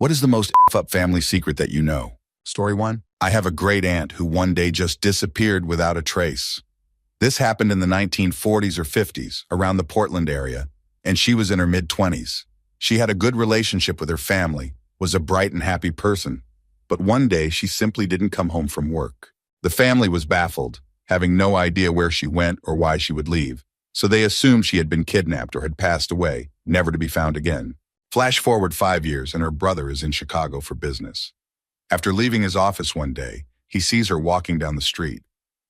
What is the most F-up family secret that you know? Story 1. I have a great aunt who one day just disappeared without a trace. This happened in the 1940s or 50s, around the Portland area, and she was in her mid-20s. She had a good relationship with her family, was a bright and happy person, but one day she simply didn't come home from work. The family was baffled, having no idea where she went or why she would leave, so they assumed she had been kidnapped or had passed away, never to be found again. Flash forward 5 years and her brother is in Chicago for business. After leaving his office one day, he sees her walking down the street.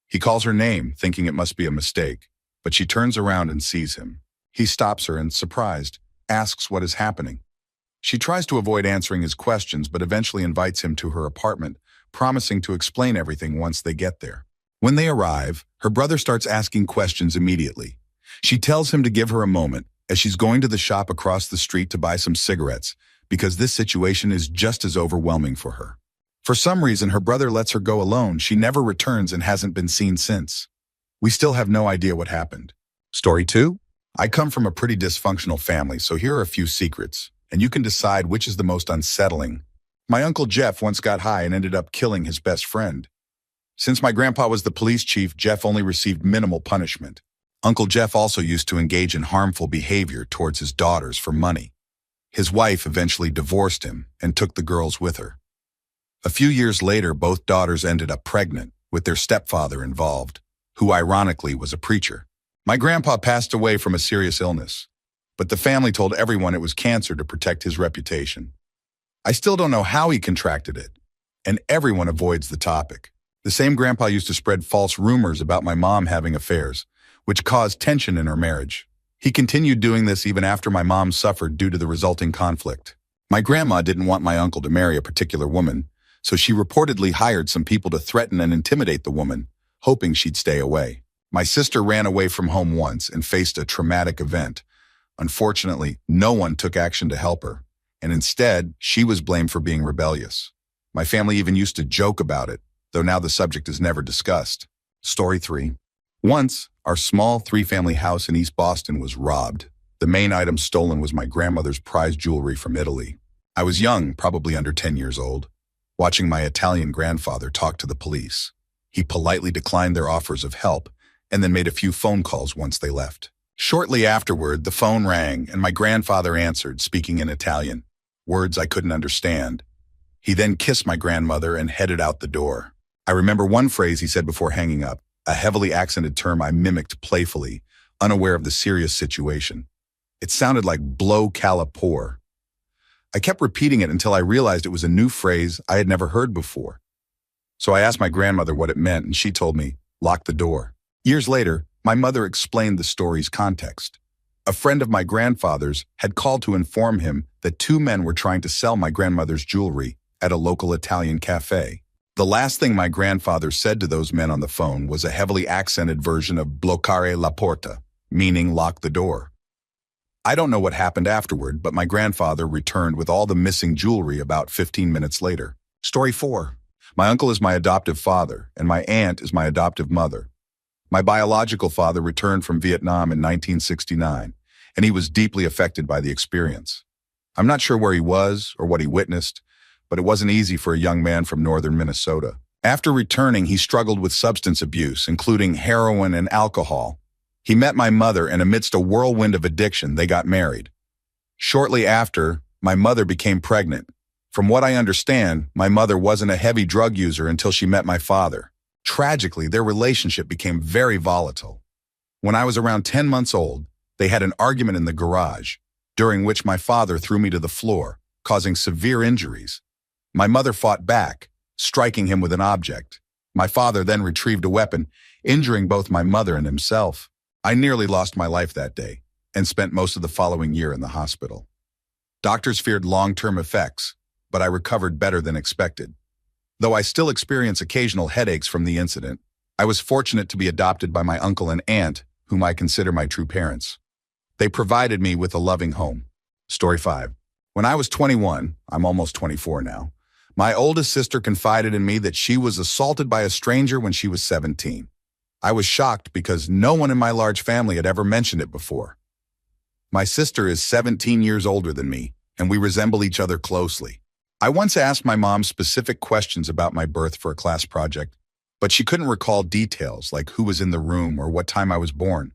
He calls her name, thinking it must be a mistake, but she turns around and sees him. He stops her and, surprised, asks what is happening. She tries to avoid answering his questions, but eventually invites him to her apartment, promising to explain everything once they get there. When they arrive, her brother starts asking questions immediately. She tells him to give her a moment, as she's going to the shop across the street to buy some cigarettes, because this situation is just as overwhelming for her. For some reason, her brother lets her go alone. She never returns and hasn't been seen since. We still have no idea what happened. Story 2. I come from a pretty dysfunctional family, so here are a few secrets, and you can decide which is the most unsettling. My Uncle Jeff once got high and ended up killing his best friend. Since my grandpa was the police chief, Jeff only received minimal punishment. Uncle Jeff also used to engage in harmful behavior towards his daughters for money. His wife eventually divorced him and took the girls with her. A few years later, both daughters ended up pregnant, with their stepfather involved, who ironically was a preacher. My grandpa passed away from a serious illness, but the family told everyone it was cancer to protect his reputation. I still don't know how he contracted it, and everyone avoids the topic. The same grandpa used to spread false rumors about my mom having affairs, which caused tension in our marriage. He continued doing this even after my mom suffered due to the resulting conflict. My grandma didn't want my uncle to marry a particular woman, so she reportedly hired some people to threaten and intimidate the woman, hoping she'd stay away. My sister ran away from home once and faced a traumatic event. Unfortunately, no one took action to help her, and instead, she was blamed for being rebellious. My family even used to joke about it, though now the subject is never discussed. Story 3. Once, our small 3-family house in East Boston was robbed. The main item stolen was my grandmother's prized jewelry from Italy. I was young, probably under 10 years old, watching my Italian grandfather talk to the police. He politely declined their offers of help and then made a few phone calls once they left. Shortly afterward, the phone rang and my grandfather answered, speaking in Italian, words I couldn't understand. He then kissed my grandmother and headed out the door. I remember one phrase he said before hanging up, a heavily accented term I mimicked playfully, unaware of the serious situation. It sounded like blow calipore. I kept repeating it until I realized it was a new phrase I had never heard before. So I asked my grandmother what it meant, and she told me, lock the door. Years later, my mother explained the story's context. A friend of my grandfather's had called to inform him that 2 men were trying to sell my grandmother's jewelry at a local Italian cafe. The last thing my grandfather said to those men on the phone was a heavily accented version of bloccare la porta, meaning lock the door. I don't know what happened afterward, but my grandfather returned with all the missing jewelry about 15 minutes later. Story 4. My uncle is my adoptive father, and my aunt is my adoptive mother. My biological father returned from Vietnam in 1969, and he was deeply affected by the experience. I'm not sure where he was or what he witnessed, but it wasn't easy for a young man from northern Minnesota. After returning, he struggled with substance abuse, including heroin and alcohol. He met my mother, and amidst a whirlwind of addiction, they got married. Shortly after, my mother became pregnant. From what I understand, my mother wasn't a heavy drug user until she met my father. Tragically, their relationship became very volatile. When I was around 10 months old, they had an argument in the garage, during which my father threw me to the floor, causing severe injuries. My mother fought back, striking him with an object. My father then retrieved a weapon, injuring both my mother and himself. I nearly lost my life that day and spent most of the following year in the hospital. Doctors feared long-term effects, but I recovered better than expected. Though I still experience occasional headaches from the incident, I was fortunate to be adopted by my uncle and aunt, whom I consider my true parents. They provided me with a loving home. Story 5. When I was 21, I'm almost 24 now, my oldest sister confided in me that she was assaulted by a stranger when she was 17. I was shocked because no one in my large family had ever mentioned it before. My sister is 17 years older than me, and we resemble each other closely. I once asked my mom specific questions about my birth for a class project, but she couldn't recall details like who was in the room or what time I was born.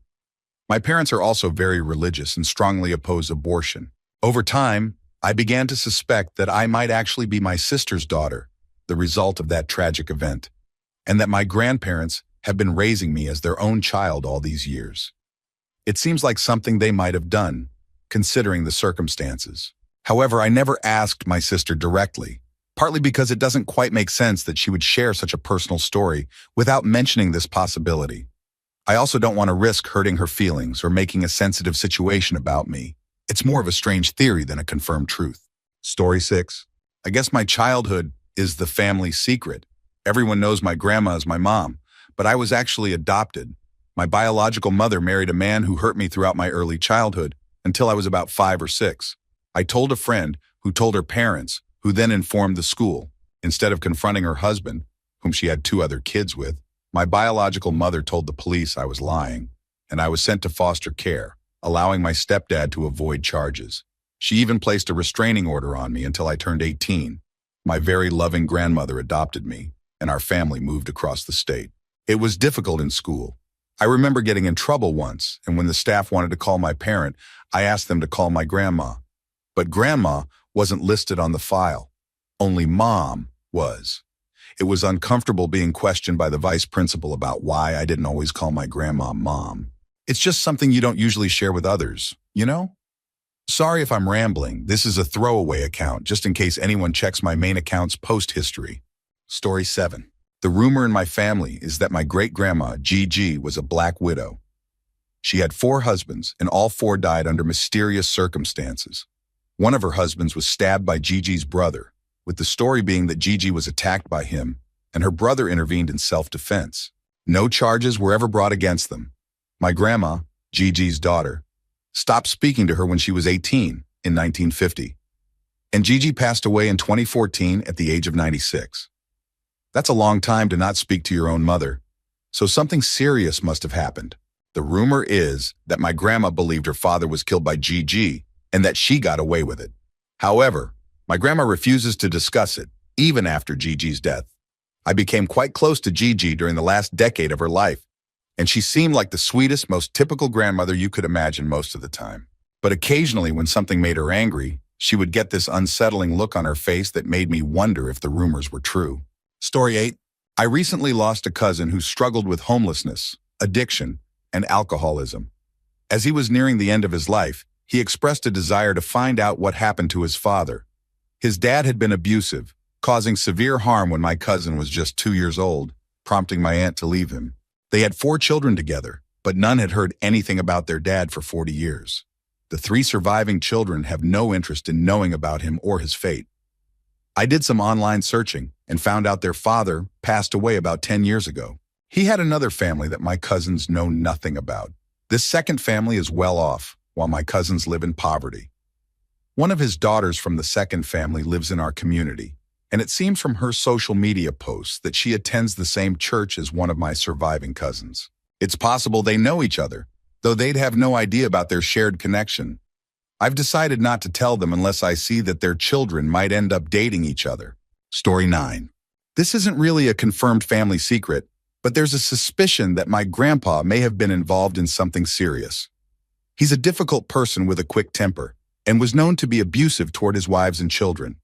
My parents are also very religious and strongly oppose abortion. Over time, I began to suspect that I might actually be my sister's daughter, the result of that tragic event, and that my grandparents have been raising me as their own child all these years. It seems like something they might have done, considering the circumstances. However, I never asked my sister directly, partly because it doesn't quite make sense that she would share such a personal story without mentioning this possibility. I also don't want to risk hurting her feelings or making a sensitive situation about me. It's more of a strange theory than a confirmed truth. Story 6. I guess my childhood is the family secret. Everyone knows my grandma is my mom, but I was actually adopted. My biological mother married a man who hurt me throughout my early childhood until I was about 5 or 6. I told a friend who told her parents, who then informed the school. Instead of confronting her husband, whom she had 2 other kids with, my biological mother told the police I was lying, and I was sent to foster care, allowing my stepdad to avoid charges. She even placed a restraining order on me until I turned 18. My very loving grandmother adopted me, and our family moved across the state. It was difficult in school. I remember getting in trouble once, and when the staff wanted to call my parent, I asked them to call my grandma. But grandma wasn't listed on the file. Only mom was. It was uncomfortable being questioned by the vice principal about why I didn't always call my grandma mom. It's just something you don't usually share with others, you know? Sorry if I'm rambling. This is a throwaway account, just in case anyone checks my main account's post history. Story 7. The rumor in my family is that my great-grandma, Gigi, was a black widow. She had 4 husbands, and all 4 died under mysterious circumstances. One of her husbands was stabbed by Gigi's brother, with the story being that Gigi was attacked by him, and her brother intervened in self-defense. No charges were ever brought against them. My grandma, Gigi's daughter, stopped speaking to her when she was 18 in 1950, and Gigi passed away in 2014 at the age of 96. That's a long time to not speak to your own mother, so something serious must have happened. The rumor is that my grandma believed her father was killed by Gigi and that she got away with it. However, my grandma refuses to discuss it, even after Gigi's death. I became quite close to Gigi during the last decade of her life, and she seemed like the sweetest, most typical grandmother you could imagine most of the time. But occasionally, when something made her angry, she would get this unsettling look on her face that made me wonder if the rumors were true. Story 8. I recently lost a cousin who struggled with homelessness, addiction, and alcoholism. As he was nearing the end of his life, he expressed a desire to find out what happened to his father. His dad had been abusive, causing severe harm when my cousin was just 2 years old, prompting my aunt to leave him. They had 4 children together, but none had heard anything about their dad for 40 years. The 3 surviving children have no interest in knowing about him or his fate. I did some online searching and found out their father passed away about 10 years ago. He had another family that my cousins know nothing about. This second family is well off, while my cousins live in poverty. One of his daughters from the second family lives in our community, and it seems from her social media posts that she attends the same church as one of my surviving cousins. It's possible they know each other, though they'd have no idea about their shared connection. I've decided not to tell them unless I see that their children might end up dating each other. Story 9. This isn't really a confirmed family secret, but there's a suspicion that my grandpa may have been involved in something serious. He's a difficult person with a quick temper, and was known to be abusive toward his wives and children.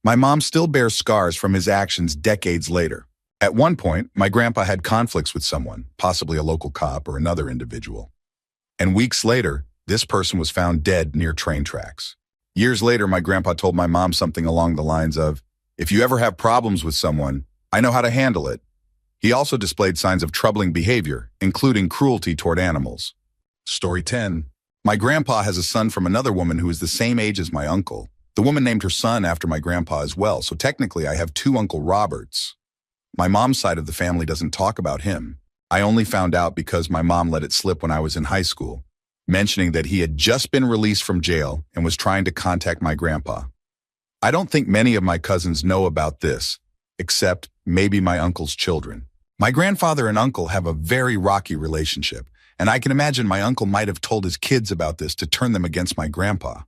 My mom still bears scars from his actions decades later. At one point, my grandpa had conflicts with someone, possibly a local cop or another individual. And weeks later, this person was found dead near train tracks. Years later, my grandpa told my mom something along the lines of, "If you ever have problems with someone, I know how to handle it." He also displayed signs of troubling behavior, including cruelty toward animals. Story 10. My grandpa has a son from another woman who is the same age as my uncle. The woman named her son after my grandpa as well, so technically I have 2 Uncle Roberts. My mom's side of the family doesn't talk about him. I only found out because my mom let it slip when I was in high school, mentioning that he had just been released from jail and was trying to contact my grandpa. I don't think many of my cousins know about this, except maybe my uncle's children. My grandfather and uncle have a very rocky relationship, and I can imagine my uncle might have told his kids about this to turn them against my grandpa.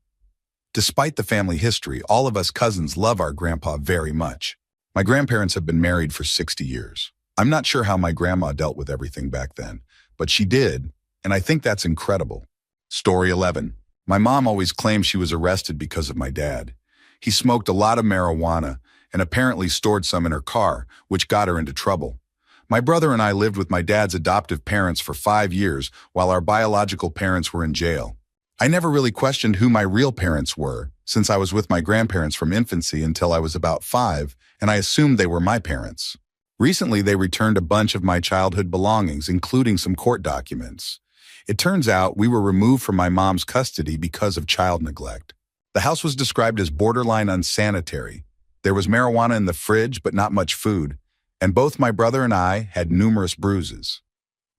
Despite the family history, all of us cousins love our grandpa very much. My grandparents have been married for 60 years. I'm not sure how my grandma dealt with everything back then, but she did, and I think that's incredible. Story 11. My mom always claimed she was arrested because of my dad. He smoked a lot of marijuana and apparently stored some in her car, which got her into trouble. My brother and I lived with my dad's adoptive parents for 5 years while our biological parents were in jail. I never really questioned who my real parents were, since I was with my grandparents from infancy until I was about 5, and I assumed they were my parents. Recently, they returned a bunch of my childhood belongings, including some court documents. It turns out we were removed from my mom's custody because of child neglect. The house was described as borderline unsanitary. There was marijuana in the fridge, but not much food, and both my brother and I had numerous bruises.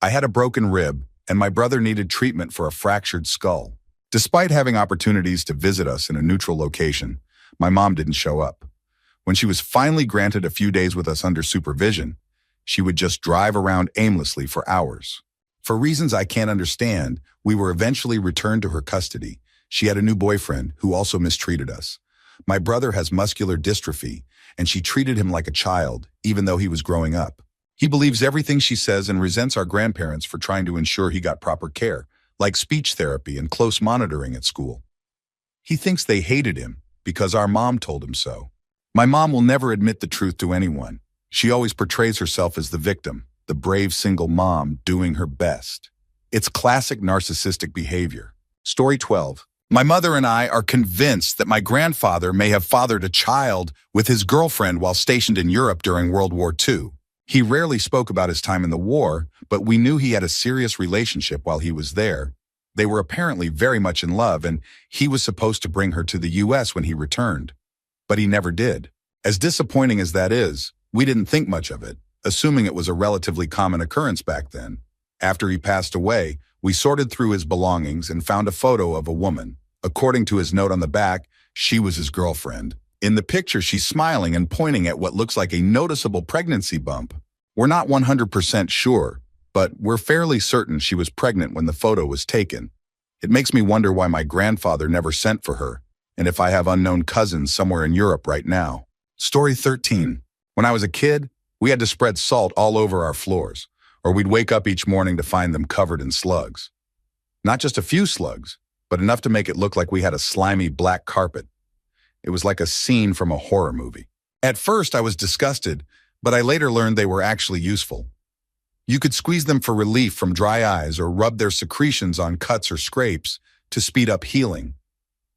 I had a broken rib, and my brother needed treatment for a fractured skull. Despite having opportunities to visit us in a neutral location, my mom didn't show up. When she was finally granted a few days with us under supervision, she would just drive around aimlessly for hours. For reasons I can't understand, we were eventually returned to her custody. She had a new boyfriend who also mistreated us. My brother has muscular dystrophy, and she treated him like a child, even though he was growing up. He believes everything she says and resents our grandparents for trying to ensure he got proper care, like speech therapy and close monitoring at school. He thinks they hated him because our mom told him so. My mom will never admit the truth to anyone. She always portrays herself as the victim, the brave single mom doing her best. It's classic narcissistic behavior. Story 12. My mother and I are convinced that my grandfather may have fathered a child with his girlfriend while stationed in Europe during World War II. He rarely spoke about his time in the war, but we knew he had a serious relationship while he was there. They were apparently very much in love, and he was supposed to bring her to the U.S. when he returned. But he never did. As disappointing as that is, we didn't think much of it, assuming it was a relatively common occurrence back then. After he passed away, we sorted through his belongings and found a photo of a woman. According to his note on the back, she was his girlfriend. In the picture, she's smiling and pointing at what looks like a noticeable pregnancy bump. We're not 100% sure, but we're fairly certain she was pregnant when the photo was taken. It makes me wonder why my grandfather never sent for her, and if I have unknown cousins somewhere in Europe right now. Story 13. When I was a kid, we had to spread salt all over our floors, or we'd wake up each morning to find them covered in slugs. Not just a few slugs, but enough to make it look like we had a slimy black carpet. It was like a scene from a horror movie. At first, I was disgusted, but I later learned they were actually useful. You could squeeze them for relief from dry eyes or rub their secretions on cuts or scrapes to speed up healing.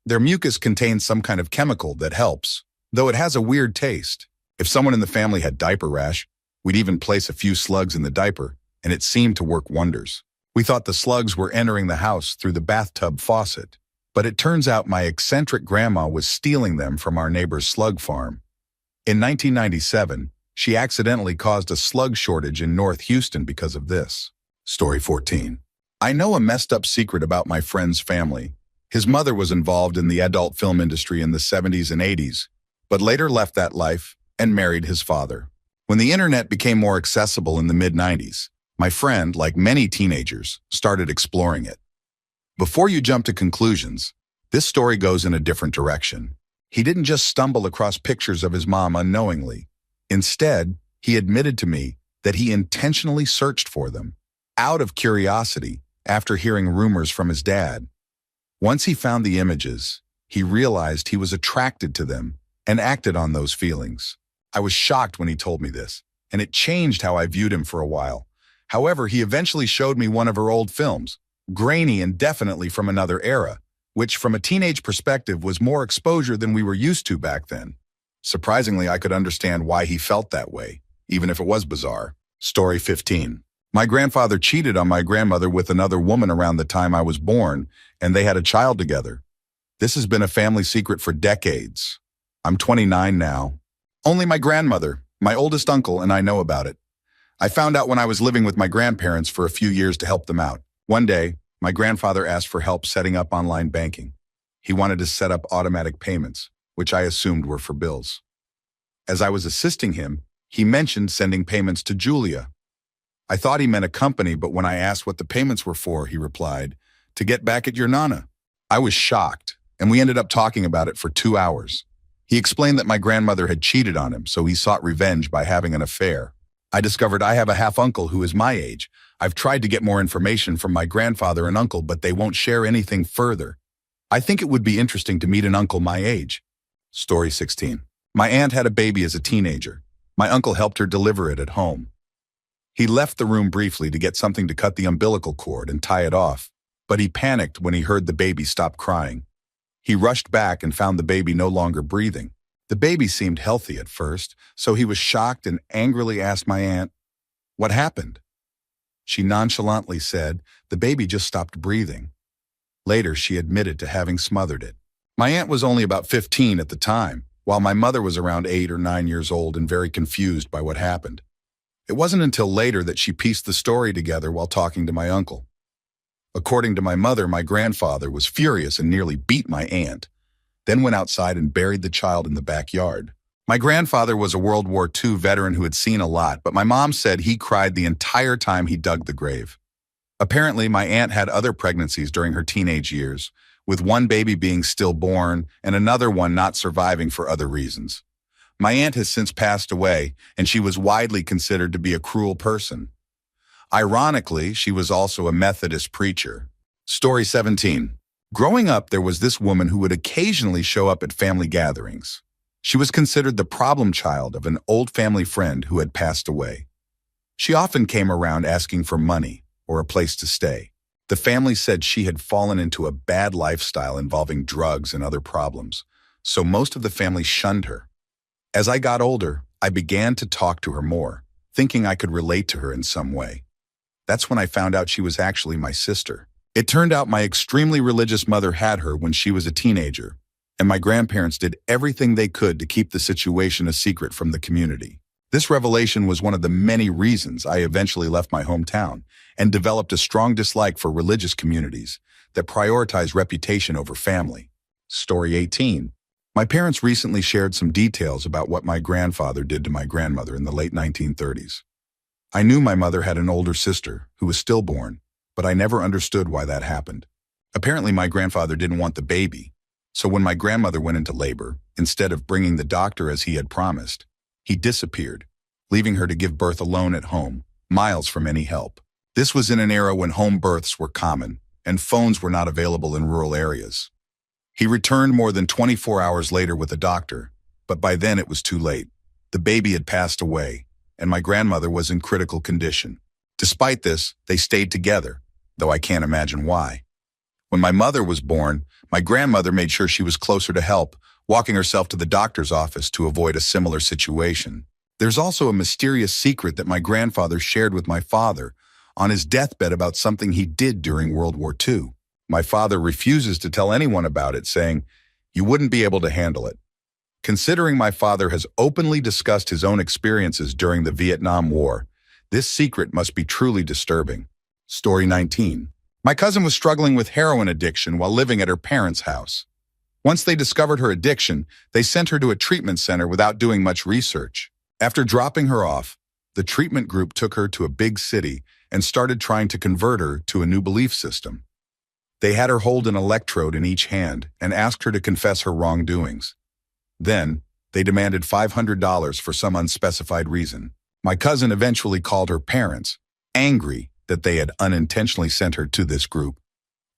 Their mucus contains some kind of chemical that helps, though it has a weird taste. If someone in the family had diaper rash, we'd even place a few slugs in the diaper, and it seemed to work wonders. We thought the slugs were entering the house through the bathtub faucet, but it turns out my eccentric grandma was stealing them from our neighbor's slug farm. In 1997, she accidentally caused a slug shortage in North Houston because of this. Story 14. I know a messed up secret about my friend's family. His mother was involved in the adult film industry in the 70s and 80s, but later left that life and married his father. When the internet became more accessible in the mid-90s, my friend, like many teenagers, started exploring it. Before you jump to conclusions, this story goes in a different direction. He didn't just stumble across pictures of his mom unknowingly. Instead, he admitted to me that he intentionally searched for them, out of curiosity, after hearing rumors from his dad. Once he found the images, he realized he was attracted to them and acted on those feelings. I was shocked when he told me this, and it changed how I viewed him for a while. However, he eventually showed me one of her old films, grainy and definitely from another era, which from a teenage perspective was more exposure than we were used to back then. Surprisingly, I could understand why he felt that way, even if it was bizarre. Story 15. My grandfather cheated on my grandmother with another woman around the time I was born, and they had a child together. This has been a family secret for decades. I'm 29 now. Only my grandmother, my oldest uncle, and I know about it. I found out when I was living with my grandparents for a few years to help them out. One day, my grandfather asked for help setting up online banking. He wanted to set up automatic payments, which I assumed were for bills. As I was assisting him, he mentioned sending payments to Julia. I thought he meant a company, but when I asked what the payments were for, he replied, "To get back at your nana." I was shocked. and we ended up talking about it for 2 hours. He explained that my grandmother had cheated on him, so he sought revenge by having an affair. I discovered I have a half-uncle who is my age. I've tried to get more information from my grandfather and uncle, but they won't share anything further. I think it would be interesting to meet an uncle my age. Story 16. My aunt had a baby as a teenager. My uncle helped her deliver it at home. He left the room briefly to get something to cut the umbilical cord and tie it off, but he panicked when he heard the baby stop crying. He rushed back and found the baby no longer breathing. The baby seemed healthy at first, so he was shocked and angrily asked my aunt, "What happened?" She nonchalantly said, "The baby just stopped breathing." Later, she admitted to having smothered it. My aunt was only about 15 at the time, while my mother was around 8 or 9 years old and very confused by what happened. It wasn't until later that she pieced the story together while talking to my uncle. According to my mother, my grandfather was furious and nearly beat my aunt, then went outside and buried the child in the backyard. My grandfather was a World War II veteran who had seen a lot, but my mom said he cried the entire time he dug the grave. Apparently, my aunt had other pregnancies during her teenage years, with one baby being stillborn and another one not surviving for other reasons. My aunt has since passed away, and she was widely considered to be a cruel person. Ironically, she was also a Methodist preacher. Story 17. Growing up, there was this woman who would occasionally show up at family gatherings. She was considered the problem child of an old family friend who had passed away. She often came around asking for money or a place to stay. The family said she had fallen into a bad lifestyle involving drugs and other problems, so most of the family shunned her. As I got older, I began to talk to her more, thinking I could relate to her in some way. That's when I found out she was actually my sister. It turned out my extremely religious mother had her when she was a teenager, and my grandparents did everything they could to keep the situation a secret from the community. This revelation was one of the many reasons I eventually left my hometown and developed a strong dislike for religious communities that prioritize reputation over family. Story 18. My parents recently shared some details about what my grandfather did to my grandmother in the late 1930s. I knew my mother had an older sister who was stillborn, but I never understood why that happened. Apparently, my grandfather didn't want the baby, so when my grandmother went into labor, instead of bringing the doctor as he had promised, he disappeared, leaving her to give birth alone at home, miles from any help. This was in an era when home births were common and phones were not available in rural areas. He returned more than 24 hours later with a doctor, but by then it was too late. The baby had passed away, and my grandmother was in critical condition. Despite this, they stayed together, though I can't imagine why. When my mother was born, my grandmother made sure she was closer to help, walking herself to the doctor's office to avoid a similar situation. There's also a mysterious secret that my grandfather shared with my father on his deathbed about something he did during World War II. My father refuses to tell anyone about it, saying, "You wouldn't be able to handle it." Considering my father has openly discussed his own experiences during the Vietnam War, this secret must be truly disturbing. Story 19. My cousin was struggling with heroin addiction while living at her parents' house. Once they discovered her addiction, they sent her to a treatment center without doing much research. After dropping her off, the treatment group took her to a big city and started trying to convert her to a new belief system. They had her hold an electrode in each hand and asked her to confess her wrongdoings. Then, they demanded $500 for some unspecified reason. My cousin eventually called her parents, angry that they had unintentionally sent her to this group.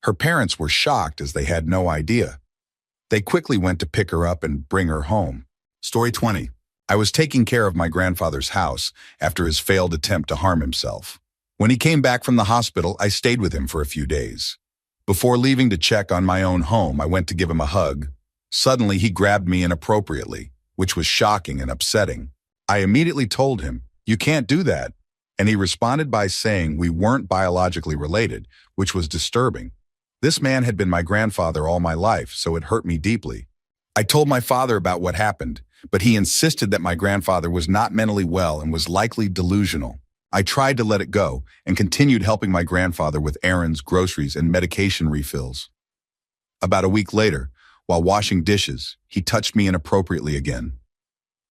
Her parents were shocked as they had no idea. They quickly went to pick her up and bring her home. Story 20. I was taking care of my grandfather's house after his failed attempt to harm himself. When he came back from the hospital, I stayed with him for a few days. Before leaving to check on my own home, I went to give him a hug. Suddenly, he grabbed me inappropriately, which was shocking and upsetting. I immediately told him, "You can't do that." And he responded by saying we weren't biologically related, which was disturbing. This man had been my grandfather all my life, so it hurt me deeply. I told my father about what happened, but he insisted that my grandfather was not mentally well and was likely delusional. I tried to let it go and continued helping my grandfather with errands, groceries, and medication refills. About a week later, while washing dishes, he touched me inappropriately again.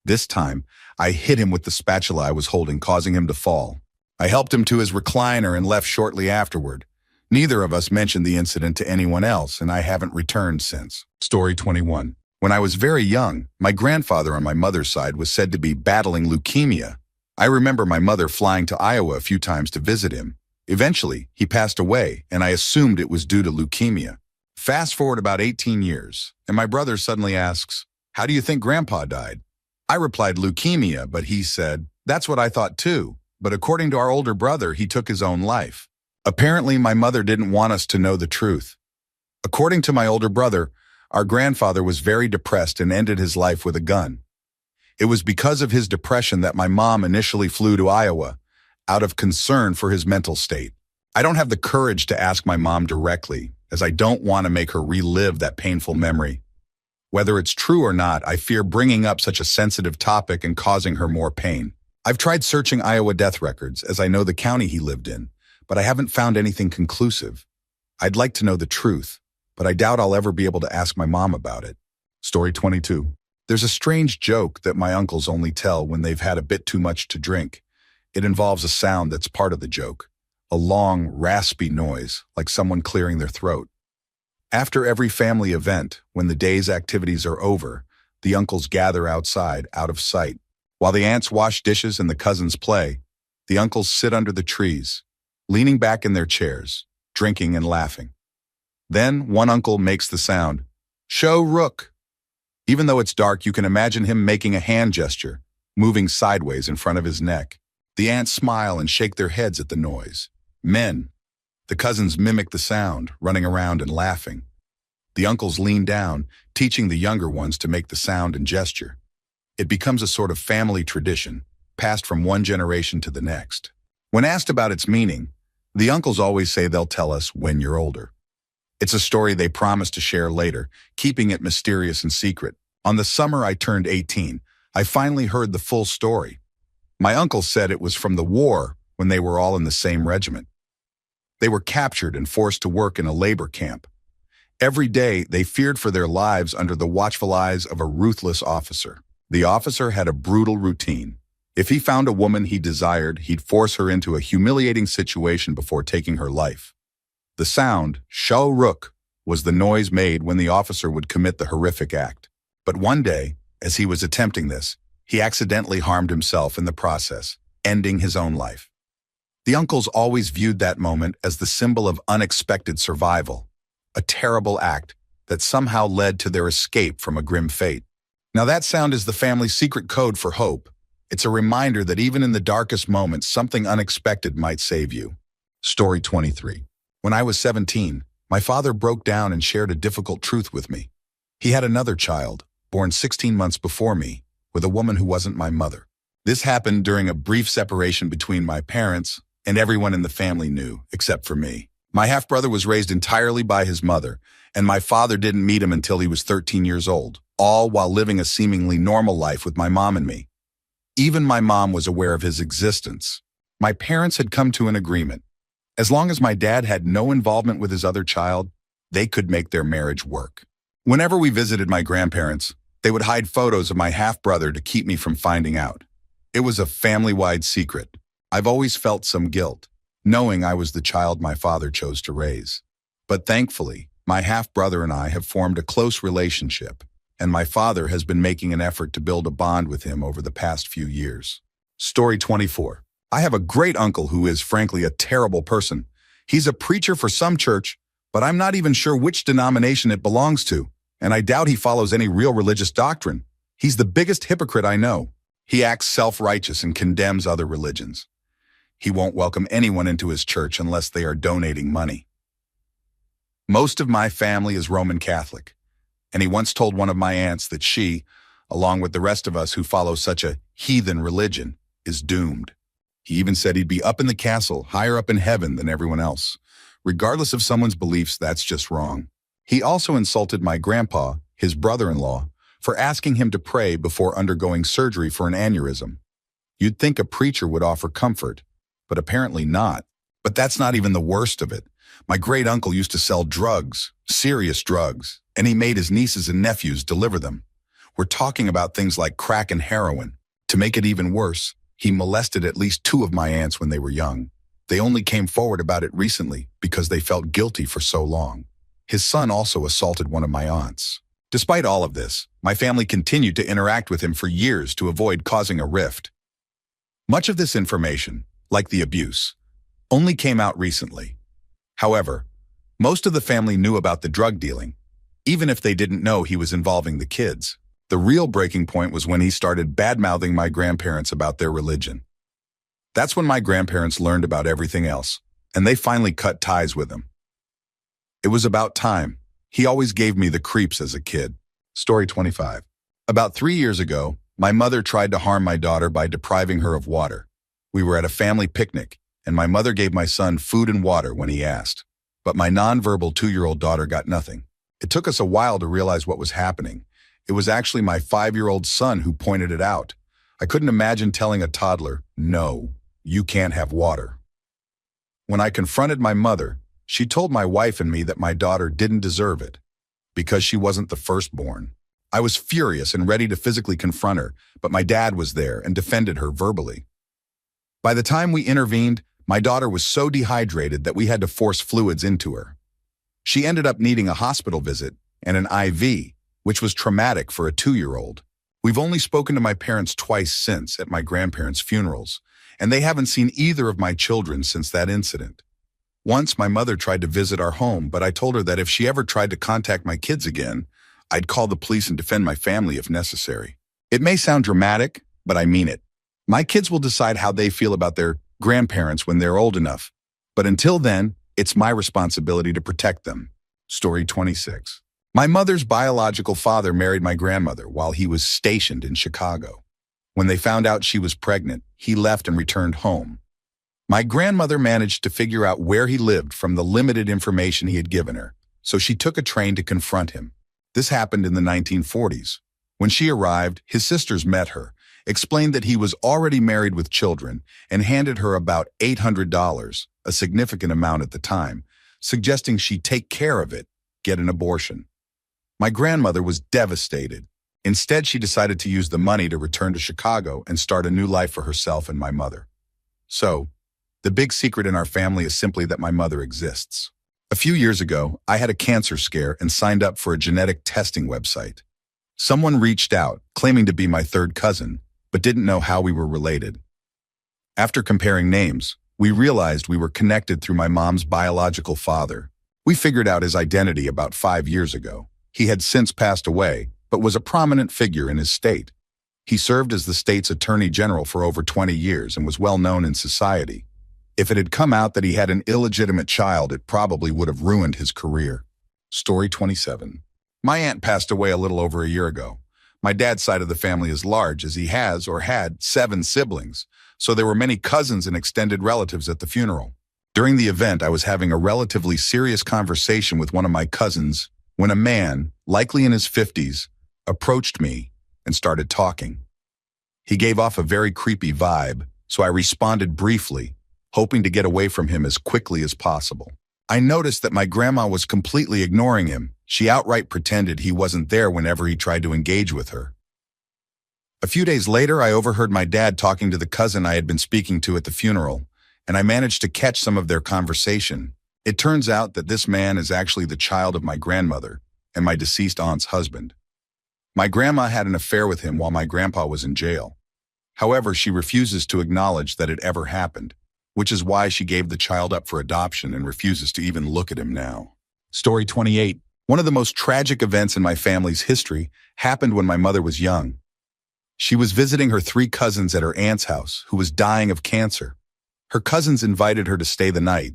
This time, I hit him with the spatula I was holding, causing him to fall. I helped him to his recliner and left shortly afterward. Neither of us mentioned the incident to anyone else, and I haven't returned since. Story 21. When I was very young, my grandfather on my mother's side was said to be battling leukemia. I remember my mother flying to Iowa a few times to visit him. Eventually, he passed away, and I assumed it was due to leukemia. Fast forward about 18 years, and my brother suddenly asks, "How do you think Grandpa died?" I replied, "Leukemia," but he said, "That's what I thought too. But according to our older brother, he took his own life." Apparently, my mother didn't want us to know the truth. According to my older brother, our grandfather was very depressed and ended his life with a gun. It was because of his depression that my mom initially flew to Iowa, out of concern for his mental state. I don't have the courage to ask my mom directly, as I don't want to make her relive that painful memory. Whether it's true or not, I fear bringing up such a sensitive topic and causing her more pain. I've tried searching Iowa death records, as I know the county he lived in, but I haven't found anything conclusive. I'd like to know the truth, but I doubt I'll ever be able to ask my mom about it. Story 22. There's a strange joke that my uncles only tell when they've had a bit too much to drink. It involves a sound that's part of the joke, a long, raspy noise, like someone clearing their throat. After every family event, when the day's activities are over, the uncles gather outside, out of sight. While the aunts wash dishes and the cousins play, the uncles sit under the trees, leaning back in their chairs, drinking and laughing. Then one uncle makes the sound, "Show rook." Even though it's dark, you can imagine him making a hand gesture, moving sideways in front of his neck. The aunts smile and shake their heads at the noise. Men. The cousins mimic the sound, running around and laughing. The uncles lean down, teaching the younger ones to make the sound and gesture. It becomes a sort of family tradition, passed from one generation to the next. When asked about its meaning, the uncles always say they'll tell us when you're older. It's a story they promise to share later, keeping it mysterious and secret. On the summer I turned 18, I finally heard the full story. My uncle said it was from the war when they were all in the same regiment. They were captured and forced to work in a labor camp. Every day, they feared for their lives under the watchful eyes of a ruthless officer. The officer had a brutal routine. If he found a woman he desired, he'd force her into a humiliating situation before taking her life. The sound, "Shao Rook," was the noise made when the officer would commit the horrific act. But one day, as he was attempting this, he accidentally harmed himself in the process, ending his own life. The uncles always viewed that moment as the symbol of unexpected survival, a terrible act that somehow led to their escape from a grim fate. Now that sound is the family's secret code for hope. It's a reminder that even in the darkest moments, something unexpected might save you. Story 23. When I was 17, my father broke down and shared a difficult truth with me. He had another child, born 16 months before me, with a woman who wasn't my mother. This happened during a brief separation between my parents, and everyone in the family knew, except for me. My half-brother was raised entirely by his mother, and my father didn't meet him until he was 13 years old, all while living a seemingly normal life with my mom and me. Even my mom was aware of his existence. My parents had come to an agreement. As long as my dad had no involvement with his other child, they could make their marriage work. Whenever we visited my grandparents, they would hide photos of my half-brother to keep me from finding out. It was a family-wide secret. I've always felt some guilt, knowing I was the child my father chose to raise. But thankfully, my half-brother and I have formed a close relationship, and my father has been making an effort to build a bond with him over the past few years. Story 24. I have a great uncle who is, frankly, a terrible person. He's a preacher for some church, but I'm not even sure which denomination it belongs to, and I doubt he follows any real religious doctrine. He's the biggest hypocrite I know. He acts self-righteous and condemns other religions. He won't welcome anyone into his church unless they are donating money. Most of my family is Roman Catholic, and he once told one of my aunts that she, along with the rest of us who follow such a heathen religion, is doomed. He even said he'd be up in the castle, higher up in heaven than everyone else. Regardless of someone's beliefs, that's just wrong. He also insulted my grandpa, his brother-in-law, for asking him to pray before undergoing surgery for an aneurysm. You'd think a preacher would offer comfort, but apparently not. But that's not even the worst of it. My great-uncle used to sell drugs, serious drugs, and he made his nieces and nephews deliver them. We're talking about things like crack and heroin. To make it even worse, he molested at least 2 of my aunts when they were young. They only came forward about it recently because they felt guilty for so long. His son also assaulted one of my aunts. Despite all of this, my family continued to interact with him for years to avoid causing a rift. Much of this information, like the abuse, only came out recently. However, most of the family knew about the drug dealing, even if they didn't know he was involving the kids. The real breaking point was when he started bad-mouthing my grandparents about their religion. That's when my grandparents learned about everything else, and they finally cut ties with him. It was about time. He always gave me the creeps as a kid. Story 25. About 3 years ago, my mother tried to harm my daughter by depriving her of water. We were at a family picnic, and my mother gave my son food and water when he asked. But my nonverbal 2-year-old daughter got nothing. It took us a while to realize what was happening. It was actually my 5-year-old son who pointed it out. I couldn't imagine telling a toddler, "No, you can't have water." When I confronted my mother, she told my wife and me that my daughter didn't deserve it because she wasn't the firstborn. I was furious and ready to physically confront her, but my dad was there and defended her verbally. By the time we intervened, my daughter was so dehydrated that we had to force fluids into her. She ended up needing a hospital visit and an IV, which was traumatic for a 2-year-old. We've only spoken to my parents twice since at my grandparents' funerals, and they haven't seen either of my children since that incident. Once my mother tried to visit our home, but I told her that if she ever tried to contact my kids again, I'd call the police and defend my family if necessary. It may sound dramatic, but I mean it. My kids will decide how they feel about their grandparents when they're old enough, but until then, it's my responsibility to protect them. Story 26. My mother's biological father married my grandmother while he was stationed in Chicago. When they found out she was pregnant, he left and returned home. My grandmother managed to figure out where he lived from the limited information he had given her, so she took a train to confront him. This happened in the 1940s. When she arrived, his sisters met her, explained that he was already married with children, and handed her about $800, a significant amount at the time, suggesting she take care of it, get an abortion. My grandmother was devastated. Instead, she decided to use the money to return to Chicago and start a new life for herself and my mother. So, the big secret in our family is simply that my mother exists. A few years ago, I had a cancer scare and signed up for a genetic testing website. Someone reached out, claiming to be my third cousin, but didn't know how we were related. After comparing names, we realized we were connected through my mom's biological father. We figured out his identity about 5 years ago. He had since passed away, but was a prominent figure in his state. He served as the state's attorney general for over 20 years and was well known in society. If it had come out that he had an illegitimate child, it probably would have ruined his career. Story 27. My aunt passed away a little over a year ago. My dad's side of the family is large, as he has or had 7 siblings, so there were many cousins and extended relatives at the funeral. During the event, I was having a relatively serious conversation with one of my cousins when a man, likely in his 50s, approached me and started talking. He gave off a very creepy vibe, so I responded briefly, hoping to get away from him as quickly as possible. I noticed that my grandma was completely ignoring him. She outright pretended he wasn't there whenever he tried to engage with her. A few days later, I overheard my dad talking to the cousin I had been speaking to at the funeral, and I managed to catch some of their conversation. It turns out that this man is actually the child of my grandmother and my deceased aunt's husband. My grandma had an affair with him while my grandpa was in jail. However, she refuses to acknowledge that it ever happened, which is why she gave the child up for adoption and refuses to even look at him now. Story 28. One of the most tragic events in my family's history happened when my mother was young. She was visiting her 3 cousins at her aunt's house, who was dying of cancer. Her cousins invited her to stay the night,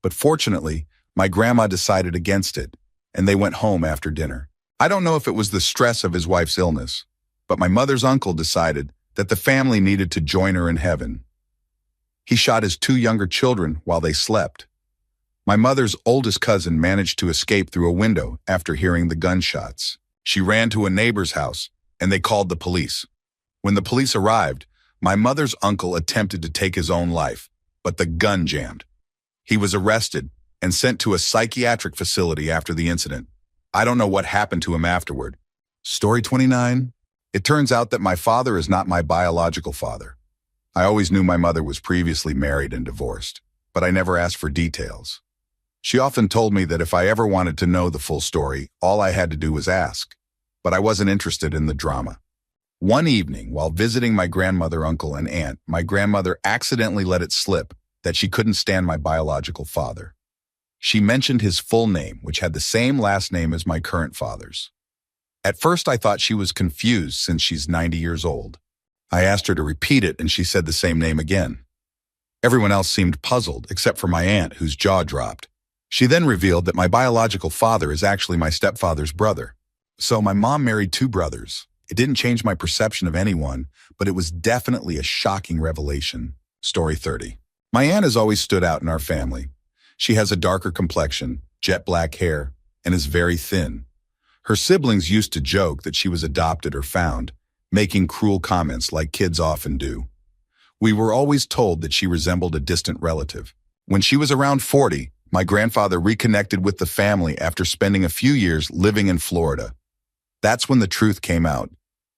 but fortunately, my grandma decided against it, and they went home after dinner. I don't know if it was the stress of his wife's illness, but my mother's uncle decided that the family needed to join her in heaven. He shot his 2 younger children while they slept. My mother's oldest cousin managed to escape through a window after hearing the gunshots. She ran to a neighbor's house, and they called the police. When the police arrived, my mother's uncle attempted to take his own life, but the gun jammed. He was arrested and sent to a psychiatric facility after the incident. I don't know what happened to him afterward. Story 29. It turns out that my father is not my biological father. I always knew my mother was previously married and divorced. but I never asked for details. She often told me that if I ever wanted to know the full story, all I had to do was ask. But I wasn't interested in the drama. One evening, while visiting my grandmother, uncle, and aunt, my grandmother accidentally let it slip that she couldn't stand my biological father. She mentioned his full name, which had the same last name as my current father's. At first, I thought she was confused since she's 90 years old. I asked her to repeat it, and she said the same name again. Everyone else seemed puzzled, except for my aunt, whose jaw dropped. She then revealed that my biological father is actually my stepfather's brother. So my mom married two brothers. It didn't change my perception of anyone, but it was definitely a shocking revelation. Story 30. My aunt has always stood out in our family. She has a darker complexion, jet black hair, and is very thin. Her siblings used to joke that she was adopted or found, making cruel comments like kids often do. We were always told that she resembled a distant relative. When she was around 40, my grandfather reconnected with the family after spending a few years living in Florida. That's when the truth came out.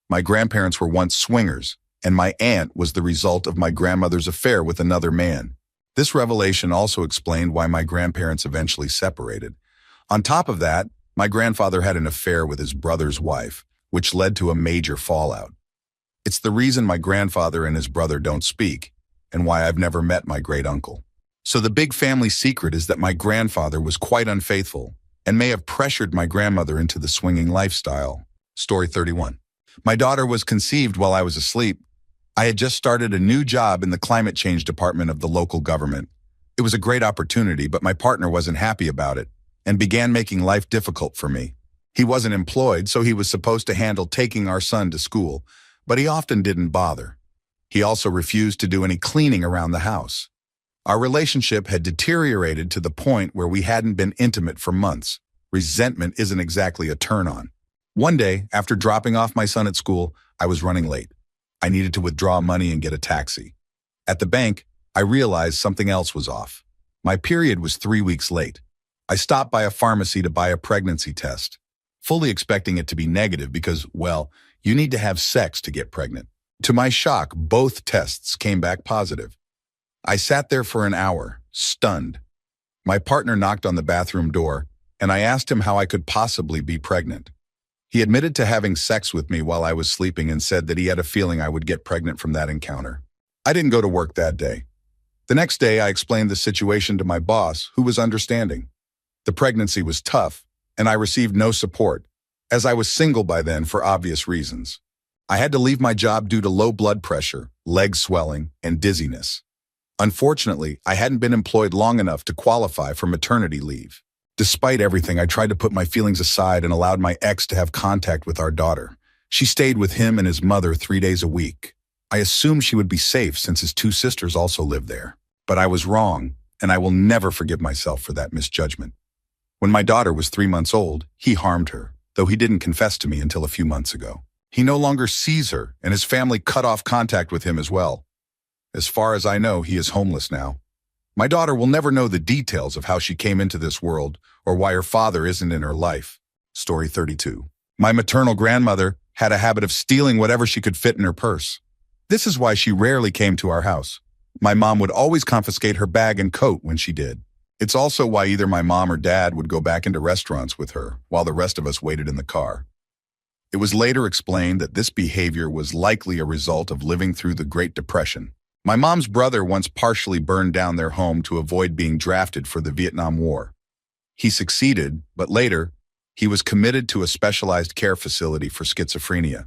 My grandparents were once swingers, and my aunt was the result of my grandmother's affair with another man. This revelation also explained why my grandparents eventually separated. On top of that, my grandfather had an affair with his brother's wife, which led to a major fallout. It's the reason my grandfather and his brother don't speak, and why I've never met my great-uncle. So the big family secret is that my grandfather was quite unfaithful and may have pressured my grandmother into the swinging lifestyle. Story 31. My daughter was conceived while I was asleep. I had just started a new job in the climate change department of the local government. It was a great opportunity, but my partner wasn't happy about it and began making life difficult for me. He wasn't employed, so he was supposed to handle taking our son to school, but he often didn't bother. He also refused to do any cleaning around the house. Our relationship had deteriorated to the point where we hadn't been intimate for months. Resentment isn't exactly a turn-on. One day, after dropping off my son at school, I was running late. I needed to withdraw money and get a taxi. At the bank, I realized something else was off. My period was 3 weeks late. I stopped by a pharmacy to buy a pregnancy test, fully expecting it to be negative because, well, you need to have sex to get pregnant. To my shock, both tests came back positive. I sat there for an hour, stunned. My partner knocked on the bathroom door, and I asked him how I could possibly be pregnant. He admitted to having sex with me while I was sleeping and said that he had a feeling I would get pregnant from that encounter. I didn't go to work that day. The next day, I explained the situation to my boss, who was understanding. The pregnancy was tough, and I received no support, as I was single by then for obvious reasons. I had to leave my job due to low blood pressure, leg swelling, and dizziness. Unfortunately, I hadn't been employed long enough to qualify for maternity leave. Despite everything, I tried to put my feelings aside and allowed my ex to have contact with our daughter. She stayed with him and his mother 3 days a week. I assumed she would be safe since his two sisters also lived there. But I was wrong, and I will never forgive myself for that misjudgment. When my daughter was 3 months old, he harmed her, though he didn't confess to me until a few months ago. He no longer sees her, and his family cut off contact with him as well. As far as I know, he is homeless now. My daughter will never know the details of how she came into this world or why her father isn't in her life. Story 32. My maternal grandmother had a habit of stealing whatever she could fit in her purse. This is why she rarely came to our house. My mom would always confiscate her bag and coat when she did. It's also why either my mom or dad would go back into restaurants with her while the rest of us waited in the car. It was later explained that this behavior was likely a result of living through the Great Depression. My mom's brother once partially burned down their home to avoid being drafted for the Vietnam War. He succeeded, but later, he was committed to a specialized care facility for schizophrenia,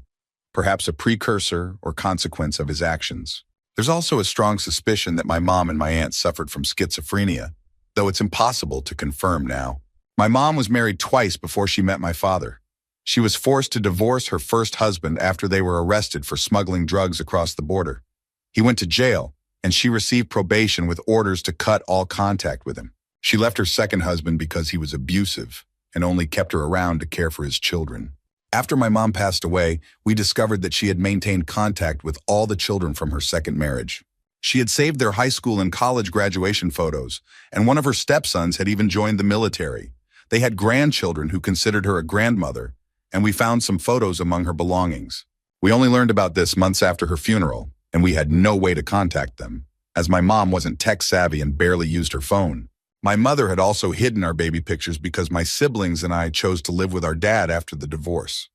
perhaps a precursor or consequence of his actions. There's also a strong suspicion that my mom and my aunt suffered from schizophrenia, though it's impossible to confirm now. My mom was married twice before she met my father. She was forced to divorce her first husband after they were arrested for smuggling drugs across the border. He went to jail, and she received probation with orders to cut all contact with him. She left her second husband because he was abusive and only kept her around to care for his children. After my mom passed away, we discovered that she had maintained contact with all the children from her second marriage. She had saved their high school and college graduation photos, and one of her stepsons had even joined the military. They had grandchildren who considered her a grandmother, and we found some photos among her belongings. We only learned about this months after her funeral, and we had no way to contact them. as my mom wasn't tech-savvy and barely used her phone. My mother had also hidden our baby pictures because my siblings and I chose to live with our dad after the divorce.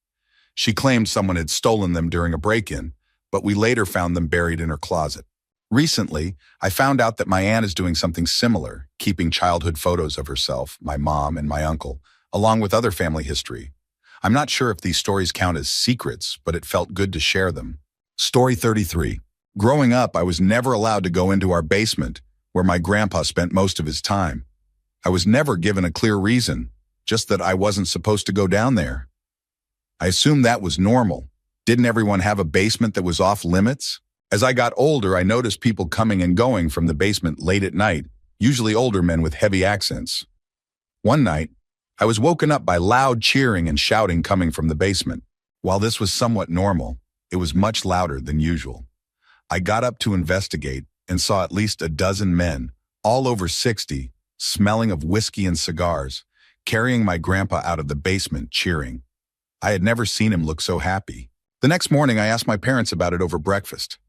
She claimed someone had stolen them during a break-in, but we later found them buried in her closet. Recently, I found out that my aunt is doing something similar, keeping childhood photos of herself, my mom, and my uncle, along with other family history. I'm not sure if these stories count as secrets, but it felt good to share them. Story 33. Growing up, I was never allowed to go into our basement, where my grandpa spent most of his time. I was never given a clear reason, just that I wasn't supposed to go down there. I assumed that was normal. Didn't everyone have a basement that was off limits? As I got older, I noticed people coming and going from the basement late at night, usually older men with heavy accents. One night, I was woken up by loud cheering and shouting coming from the basement. While this was somewhat normal, it was much louder than usual. I got up to investigate and saw at least a dozen men, all over 60, smelling of whiskey and cigars, carrying my grandpa out of the basement cheering. I had never seen him look so happy. The next morning, I asked my parents about it over breakfast.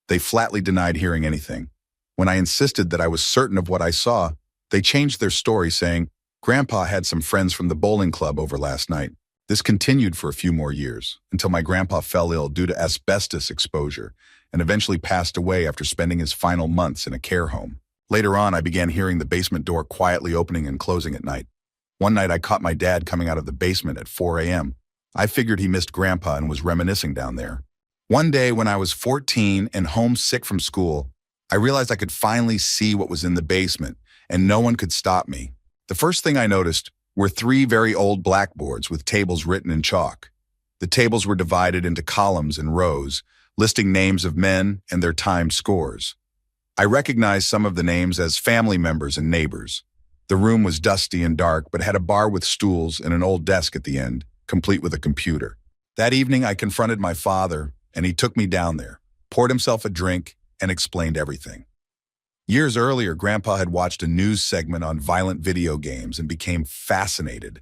They flatly denied hearing anything. When I insisted that I was certain of what I saw, they changed their story, saying, "Grandpa had some friends from the bowling club over last night." This continued for a few more years, until my grandpa fell ill due to asbestos exposure and eventually passed away after spending his final months in a care home. Later on, I began hearing the basement door quietly opening and closing at night. One night, I caught my dad coming out of the basement at 4 a.m. I figured he missed Grandpa and was reminiscing down there. One day when I was 14 and homesick from school, I realized I could finally see what was in the basement, and no one could stop me. The first thing I noticed were 3 very old blackboards with tables written in chalk. The tables were divided into columns and rows, listing names of men and their timed scores. I recognized some of the names as family members and neighbors. The room was dusty and dark, but had a bar with stools and an old desk at the end, complete with a computer. That evening, I confronted my father, and he took me down there, poured himself a drink, and explained everything. Years earlier, Grandpa had watched a news segment on violent video games and became fascinated.